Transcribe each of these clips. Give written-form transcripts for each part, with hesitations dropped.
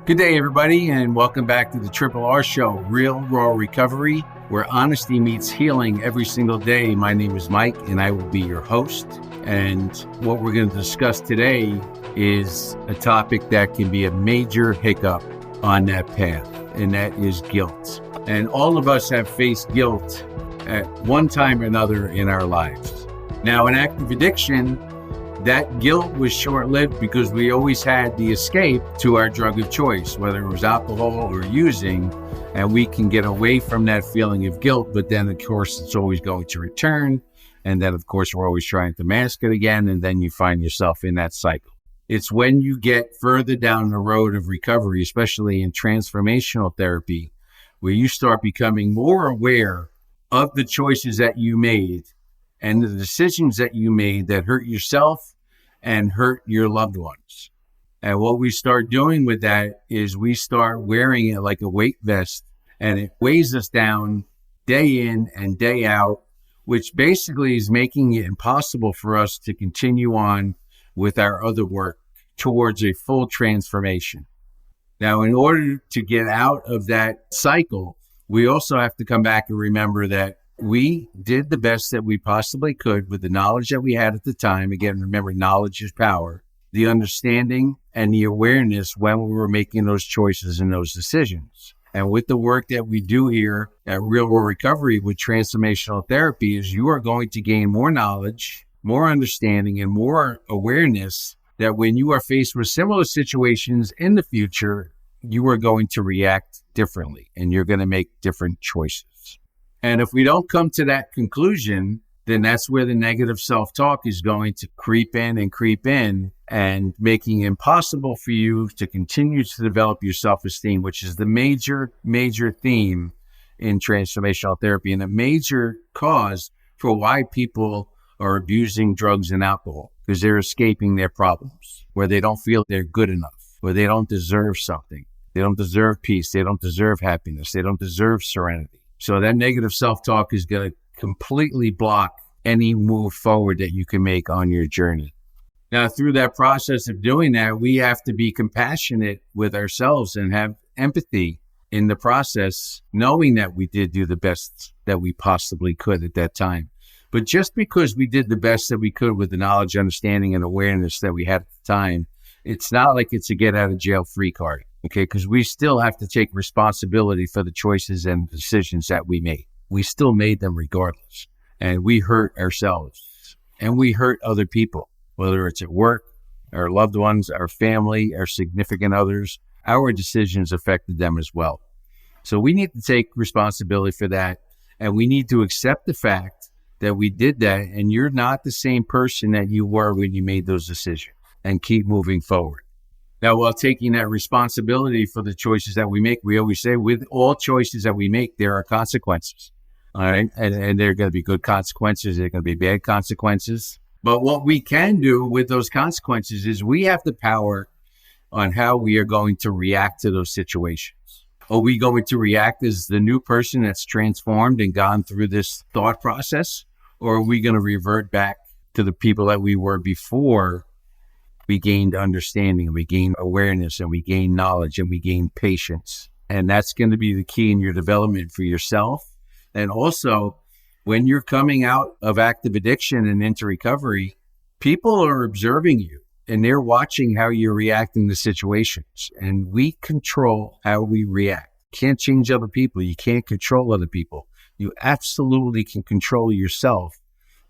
Good day, everybody, and welcome back to the RRR Show, Real Raw Recovery, where honesty meets healing every single day. My name is Mike, and I will be your host. And what we're going to discuss today is a topic that can be a major hiccup on that path, and that is guilt. And all of us have faced guilt at one time or another in our lives. Now, in active addiction, that guilt was short-lived because we always had the escape to our drug of choice, whether it was alcohol or using, and we can get away from that feeling of guilt, but then, of course, it's always going to return, and then, of course, we're always trying to mask it again, and then you find yourself in that cycle. It's when you get further down the road of recovery, especially in transformational therapy, where you start becoming more aware of the choices that you made and the decisions that you made that hurt yourself and hurt your loved ones. And what we start doing with that is we start wearing it like a weight vest, and it weighs us down day in and day out, which basically is making it impossible for us to continue on with our other work towards a full transformation. Now, in order to get out of that cycle, we also have to come back and remember that we did the best that we possibly could with the knowledge that we had at the time. Again, remember, knowledge is power. The understanding and the awareness when we were making those choices and those decisions. And with the work that we do here at Real World Recovery with transformational therapy is you are going to gain more knowledge, more understanding, and more awareness that when you are faced with similar situations in the future, you are going to react differently and you're going to make different choices. And if we don't come to that conclusion, then that's where the negative self-talk is going to creep in and making it impossible for you to continue to develop your self-esteem, which is the major theme in transformational therapy and a major cause for why people are abusing drugs and alcohol, because they're escaping their problems, where they don't feel they're good enough, where they don't deserve something. They don't deserve peace. They don't deserve happiness. They don't deserve serenity. So that negative self-talk is going to completely block any move forward that you can make on your journey. Now, through that process of doing that, we have to be compassionate with ourselves and have empathy in the process, knowing that we did do the best that we possibly could at that time. But just because we did the best that we could with the knowledge, understanding, and awareness that we had at the time, it's not like it's a get-out-of-jail-free card. Okay, because we still have to take responsibility for the choices and decisions that we made. We still made them regardless. And we hurt ourselves and we hurt other people, whether it's at work, our loved ones, our family, our significant others. Our decisions affected them as well. So we need to take responsibility for that. And we need to accept the fact that we did that and you're not the same person that you were when you made those decisions, and keep moving forward. Now, while taking that responsibility for the choices that we make, we always say with all choices that we make, there are consequences. All right. And there are going to be good consequences. There are going to be bad consequences. But what we can do with those consequences is we have the power on how we are going to react to those situations. Are we going to react as the new person that's transformed and gone through this thought process? Or are we going to revert back to the people that we were before we gained understanding, we gained awareness, and we gained knowledge, and we gained patience? And that's going to be the key in your development for yourself. And also, when you're coming out of active addiction and into recovery, people are observing you and they're watching how you're reacting to situations. And we control how we react. Can't change other people. You can't control other people. You absolutely can control yourself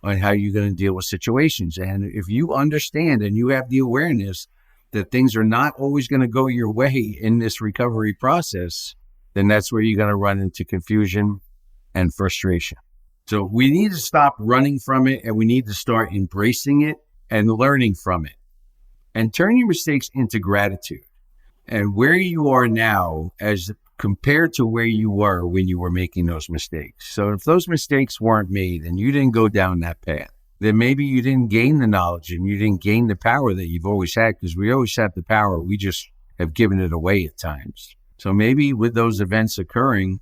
on how you're going to deal with situations. And if you understand and you have the awareness that things are not always going to go your way in this recovery process, then that's where you're going to run into confusion and frustration. So we need to stop running from it, and we need to start embracing it and learning from it. And turn your mistakes into gratitude. And where you are now as compared to where you were when you were making those mistakes. So if those mistakes weren't made and you didn't go down that path, then maybe you didn't gain the knowledge and you didn't gain the power that you've always had, because we always have the power. We just have given it away at times. So maybe with those events occurring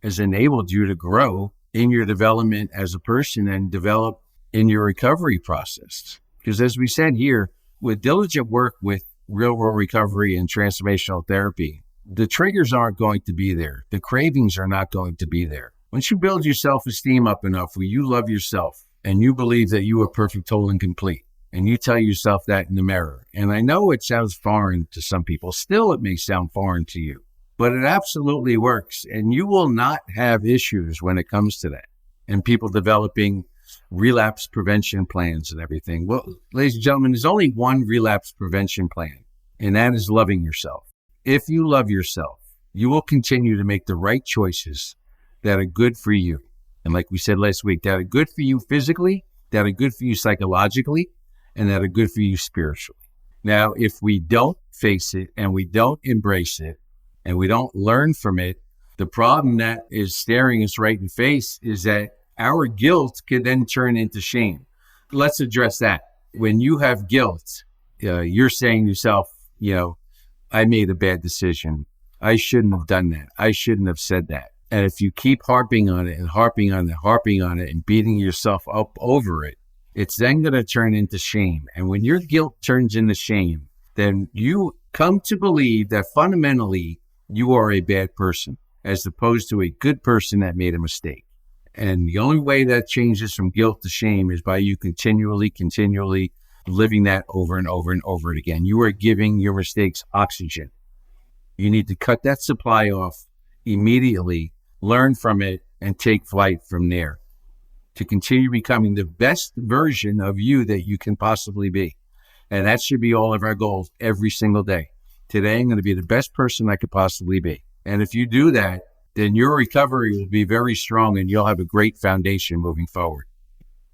has enabled you to grow in your development as a person and develop in your recovery process. Because as we said here, with diligent work with Real World Recovery and Transformational Therapy, the triggers aren't going to be there. The cravings are not going to be there. Once you build your self-esteem up enough where you love yourself and you believe that you are perfect, whole, and complete, and you tell yourself that in the mirror, and I know it sounds foreign to some people, still it may sound foreign to you, but it absolutely works, and you will not have issues when it comes to that. And people developing relapse prevention plans and everything. Well, ladies and gentlemen, there's only one relapse prevention plan, and that is loving yourself. If you love yourself, you will continue to make the right choices that are good for you. And like we said last week, that are good for you physically, that are good for you psychologically, and that are good for you spiritually. Now, if we don't face it and we don't embrace it and we don't learn from it, the problem that is staring us right in the face is that our guilt can then turn into shame. Let's address that. When you have guilt, you're saying to yourself, I made a bad decision. I shouldn't have done that. I shouldn't have said that. And if you keep harping on it and harping on it and beating yourself up over it, it's then going to turn into shame. And when your guilt turns into shame, then you come to believe that fundamentally you are a bad person as opposed to a good person that made a mistake. And the only way that changes from guilt to shame is by you continually living that over and over and over again. You are giving your mistakes oxygen. You need to cut that supply off immediately, learn from it, and take flight from there to continue becoming the best version of you that you can possibly be. And that should be all of our goals every single day. Today, I'm going to be the best person I could possibly be. And if you do that, then your recovery will be very strong and you'll have a great foundation moving forward.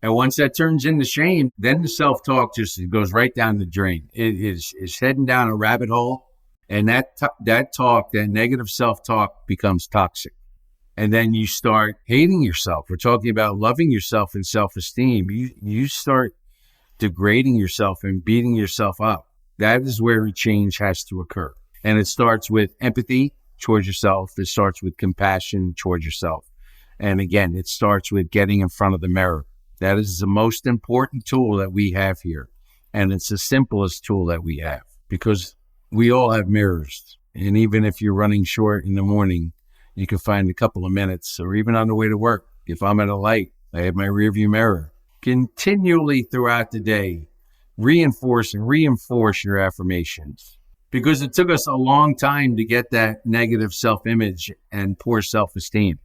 And once that turns into shame, then the self-talk just goes right down the drain. It is heading down a rabbit hole. And that negative self-talk becomes toxic. And then you start hating yourself. We're talking about loving yourself and self-esteem. You start degrading yourself and beating yourself up. That is where a change has to occur. And it starts with empathy towards yourself. It starts with compassion towards yourself. And again, it starts with getting in front of the mirror. That is the most important tool that we have here. And it's the simplest tool that we have because we all have mirrors. And even if you're running short in the morning, you can find a couple of minutes, or even on the way to work. If I'm at a light, I have my rearview mirror. Continually throughout the day, reinforce your affirmations. Because it took us a long time to get that negative self-image and poor self-esteem.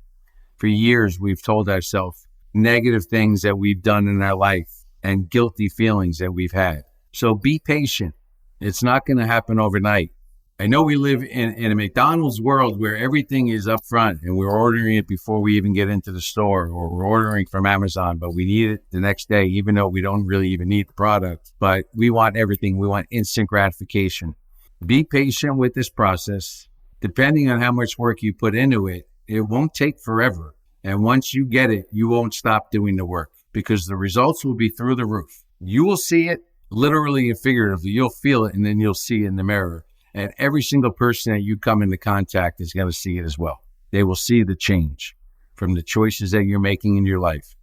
For years, we've told ourselves negative things that we've done in our life and guilty feelings that we've had. So be patient. It's not going to happen overnight. I know we live in a McDonald's world where everything is up front and we're ordering it before we even get into the store, or we're ordering from Amazon, but we need it the next day, even though we don't really even need the product. But we want everything. We want instant gratification. Be patient with this process. Depending on how much work you put into it, it won't take forever. And once you get it, you won't stop doing the work because the results will be through the roof. You will see it literally and figuratively. You'll feel it, and then you'll see it in the mirror. And every single person that you come into contact is going to see it as well. They will see the change from the choices that you're making in your life.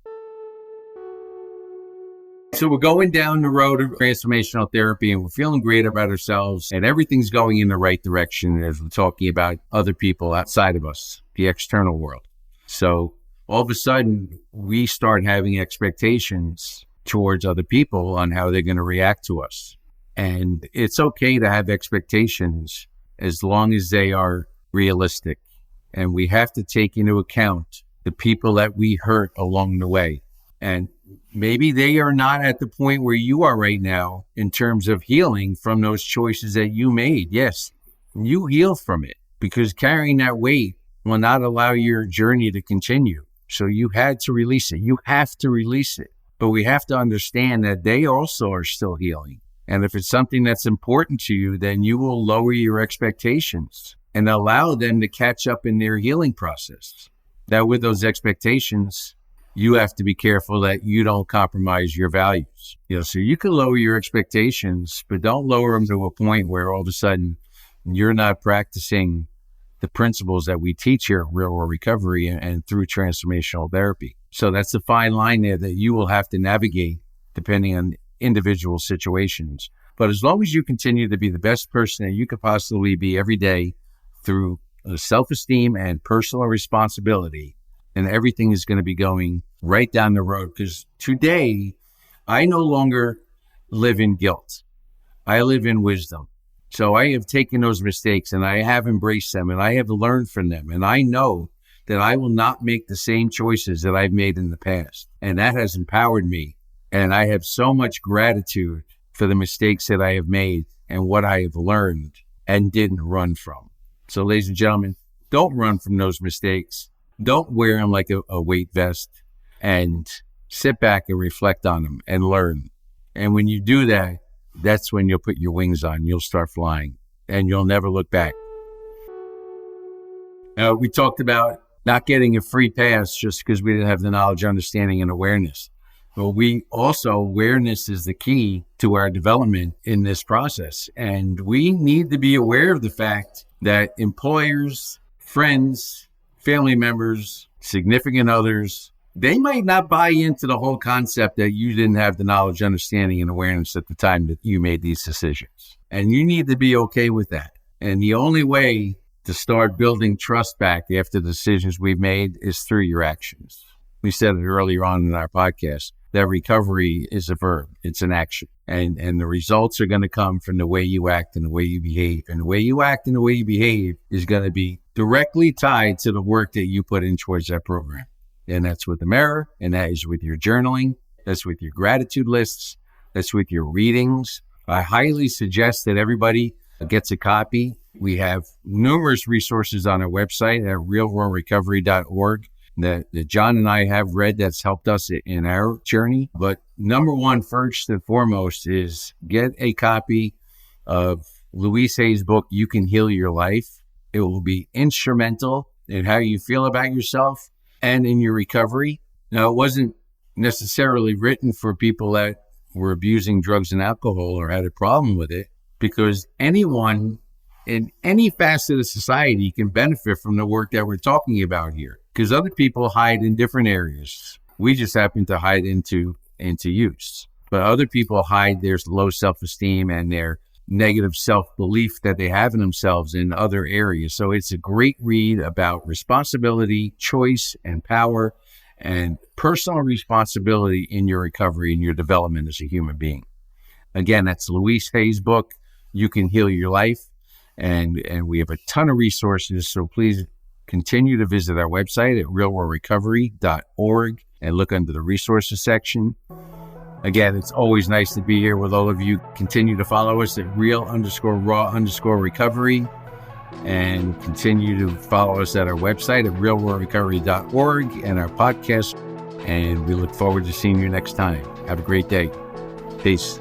So we're going down the road of transformational therapy and we're feeling great about ourselves and everything's going in the right direction as we're talking about other people outside of us, the external world. So all of a sudden we start having expectations towards other people on how they're going to react to us. And it's okay to have expectations as long as they are realistic. And we have to take into account the people that we hurt along the way. And maybe they are not at the point where you are right now in terms of healing from those choices that you made. Yes, you heal from it because carrying that weight will not allow your journey to continue. So you had to release it. You have to release it. But we have to understand that they also are still healing. And if it's something that's important to you, then you will lower your expectations and allow them to catch up in their healing process. Now, with those expectations, you have to be careful that you don't compromise your values. So you can lower your expectations, but don't lower them to a point where all of a sudden you're not practicing the principles that we teach here at Real World Recovery and through transformational therapy. So that's a fine line there that you will have to navigate depending on individual situations. But as long as you continue to be the best person that you could possibly be every day through self-esteem and personal responsibility, and everything is going to be going right down the road. Because today, I no longer live in guilt. I live in wisdom. So I have taken those mistakes and I have embraced them and I have learned from them. And I know that I will not make the same choices that I've made in the past. And that has empowered me. And I have so much gratitude for the mistakes that I have made and what I have learned and didn't run from. So ladies and gentlemen, don't run from those mistakes. Don't wear them like a weight vest, and sit back and reflect on them and learn. And when you do that, that's when you'll put your wings on. You'll start flying and you'll never look back. We talked about not getting a free pass just because we didn't have the knowledge, understanding, and awareness. But awareness is the key to our development in this process. And we need to be aware of the fact that employers, friends, family members, significant others, they might not buy into the whole concept that you didn't have the knowledge, understanding, and awareness at the time that you made these decisions. And you need to be okay with that. And the only way to start building trust back after the decisions we've made is through your actions. We said it earlier on in our podcast, that recovery is a verb. It's an action. And the results are going to come from the way you act and the way you behave. And the way you act and the way you behave is going to be directly tied to the work that you put in towards that program. And that's with the mirror, and that is with your journaling, that's with your gratitude lists, that's with your readings. I highly suggest that everybody gets a copy. We have numerous resources on our website at realworldrecovery.org that John and I have read that's helped us in our journey. But number one, first and foremost, is get a copy of Louise Hay's book, You Can Heal Your Life. It will be instrumental in how you feel about yourself and in your recovery. Now, it wasn't necessarily written for people that were abusing drugs and alcohol or had a problem with it, because anyone in any facet of society can benefit from the work that we're talking about here, because other people hide in different areas. We just happen to hide into use. But other people hide their low self-esteem and their negative self-belief that they have in themselves in other areas. So it's a great read about responsibility, choice, and power, and personal responsibility in your recovery and your development as a human being. Again, that's Louise Hay's book, You Can Heal Your Life. And we have a ton of resources. So please continue to visit our website at realworldrecovery.org and look under the resources section. Again, it's always nice to be here with all of you. Continue to follow us at real_raw_recovery, and continue to follow us at our website at realworldrecovery.org and our podcast. And we look forward to seeing you next time. Have a great day. Peace.